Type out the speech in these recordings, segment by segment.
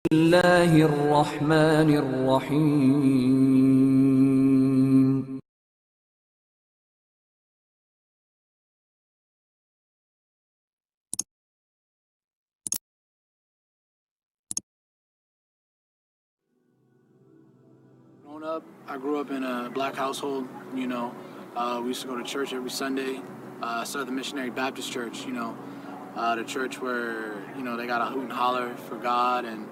الله الرحمن الرحيم. Growing up, I grew up in a black household. We used to go to church every Sunday. Southern Missionary Baptist Church. The church where they got a hoot and holler for God and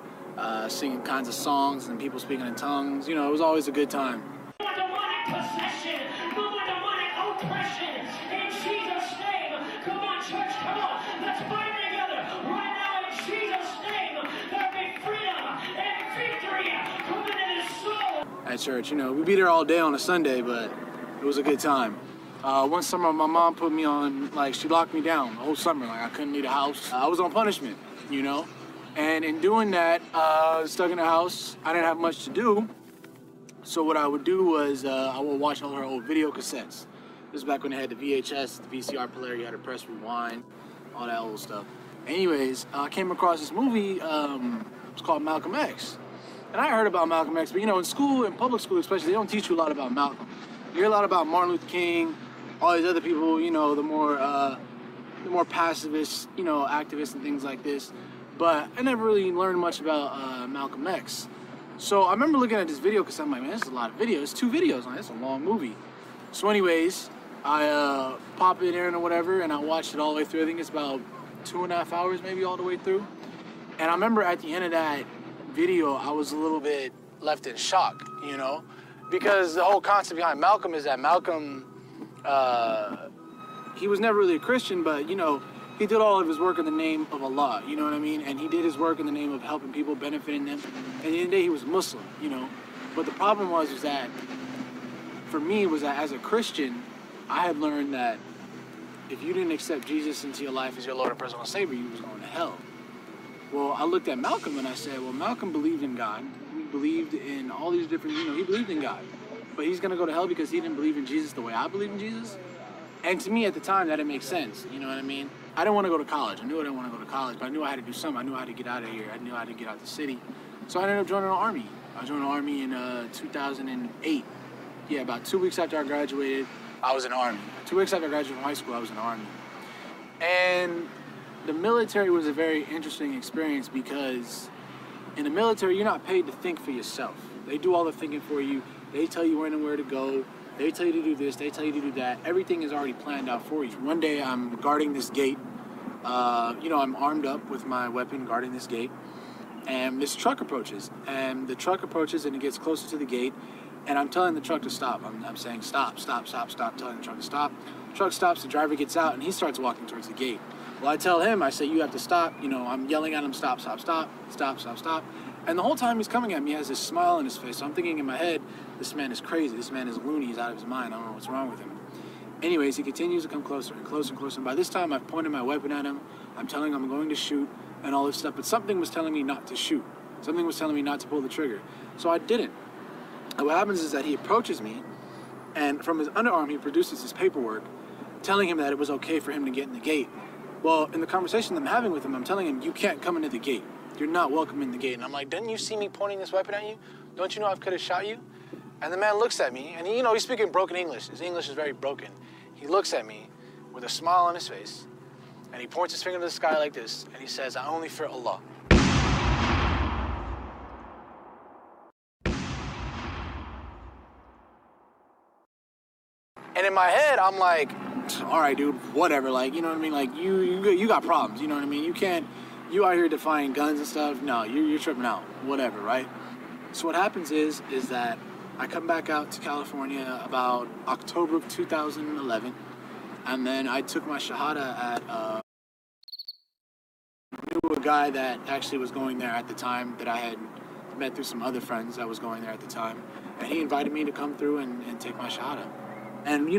singing kinds of songs and people speaking in tongues. It was always a good time. Demonic possession, no more demonic oppression. In Jesus' name, come on, church, come on. Let's bind together right now in Jesus' name. There'll be freedom and victory coming in his soul. At church, we'd be there all day on a Sunday, but it was a good time. One summer, my mom put me on, she locked me down the whole summer. I couldn't leave the house. I was on punishment, And in doing that, stuck in the house, I didn't have much to do. So what I would do was I would watch all her old video cassettes. This is back when they had the VHS, the VCR player, you had to press rewind, all that old stuff. Anyways, I came across this movie, it's called Malcolm X. And I heard about Malcolm X, but in school, in public school especially, they don't teach you a lot about Malcolm. You hear a lot about Martin Luther King, all these other people, the more pacifist, activists and things like this. But I never really learned much about Malcolm X. So I remember looking at this video because I'm like, man, this is a lot of videos. It's 2 videos. It's a long movie. So anyways, I pop it in or whatever, and I watched it all the way through. I think it's about 2.5 hours maybe all the way through. And I remember at the end of that video, I was a little bit left in shock, because the whole concept behind Malcolm is that Malcolm, he was never really a Christian, but, he did all of his work in the name of Allah, you know what I mean? And he did his work in the name of helping people, benefiting them. And at the end of the day, he was Muslim, But the problem was that, for me, was that as a Christian, I had learned that if you didn't accept Jesus into your life as your Lord and personal Savior, you was going to hell. Well, I looked at Malcolm and I said, well, Malcolm believed in God. He believed in all these different, he believed in God. But he's going to go to hell because he didn't believe in Jesus the way I believe in Jesus? And to me at the time, that didn't make sense. You know what I mean? I didn't want to go to college. I knew I didn't want to go to college, but I knew I had to do something. I knew how to get out of here. I knew how to get out of the city. So I ended up joining the Army. I joined the Army in 2008. Yeah, about 2 weeks after I graduated, I was in the Army. 2 weeks after I graduated from high school, I was in the Army. And the military was a very interesting experience because in the military, you're not paid to think for yourself. They do all the thinking for you. They tell you when and where to go. They tell you to do this, they tell you to do that. Everything is already planned out for you. One day I'm guarding this gate. I'm armed up with my weapon guarding this gate. And this truck approaches. And the truck approaches and it gets closer to the gate. And I'm telling the truck to stop. I'm saying stop, stop, stop, stop, telling the truck to stop. The truck stops, the driver gets out and he starts walking towards the gate. Well, I tell him, I say, you have to stop. I'm yelling at him, stop, stop, stop, stop, stop, stop. And the whole time he's coming at me, he has this smile on his face. So I'm thinking in my head, this man is crazy. This man is loony. He's out of his mind. I don't know what's wrong with him. Anyways, he continues to come closer and closer and closer. And by this time, I've pointed my weapon at him. I'm telling him I'm going to shoot and all this stuff. But something was telling me not to shoot. Something was telling me not to pull the trigger. So I didn't. And what happens is that he approaches me, and from his underarm, he produces his paperwork telling him that it was okay for him to get in the gate. Well, in the conversation I'm having with him, I'm telling him, you can't come into the gate. You're not welcome in the gate. And I'm like, didn't you see me pointing this weapon at you? Don't you know I could have shot you? And the man looks at me, and he's speaking broken English. His English is very broken. He looks at me with a smile on his face, and he points his finger to the sky like this, and he says, I only fear Allah. And in my head, I'm like, all right, dude, whatever. You know what I mean? You got problems, you know what I mean? You out here defying guns and stuff. No, you're tripping out, whatever, right? So what happens is that I come back out to California about October of 2011, and then I took my Shahada at, I knew a guy that actually was going there at the time that I had met through some other friends that was going there at the time, and he invited me to come through and take my Shahada. And,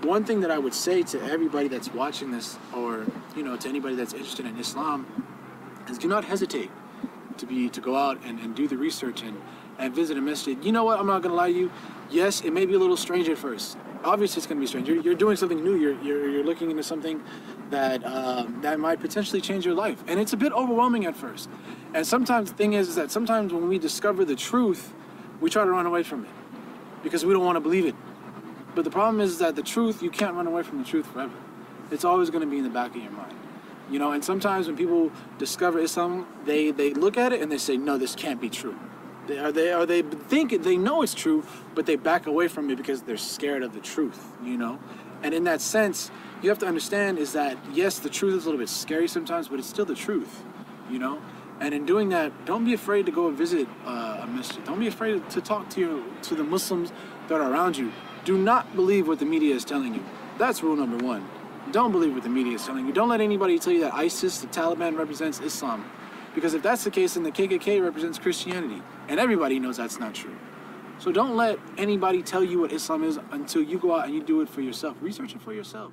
one thing that I would say to everybody that's watching this, or, to anybody that's interested in Islam, is do not hesitate to go out and do the research and visit a masjid. You know what? I'm not going to lie to you. Yes, it may be a little strange at first. Obviously, it's going to be strange. You're doing something new. You're looking into something that might potentially change your life. And it's a bit overwhelming at first. And sometimes the thing is that sometimes when we discover the truth, we try to run away from it because we don't want to believe it. But the problem is that the truth, you can't run away from the truth forever. It's always going to be in the back of your mind. You know, and sometimes when people discover Islam, they look at it and they say, no, this can't be true. They think they know it's true, but they back away from it because they're scared of the truth, you know? And in that sense, you have to understand is that, yes, the truth is a little bit scary sometimes, but it's still the truth, you know? And in doing that, don't be afraid to go and visit a masjid. Don't be afraid to talk to the Muslims that are around you. Do not believe what the media is telling you. That's rule number one. Don't believe what the media is telling you. Don't let anybody tell you that ISIS, the Taliban, represents Islam. Because if that's the case, then the KKK represents Christianity. And everybody knows that's not true. So don't let anybody tell you what Islam is until you go out and you do it for yourself. Research it for yourself.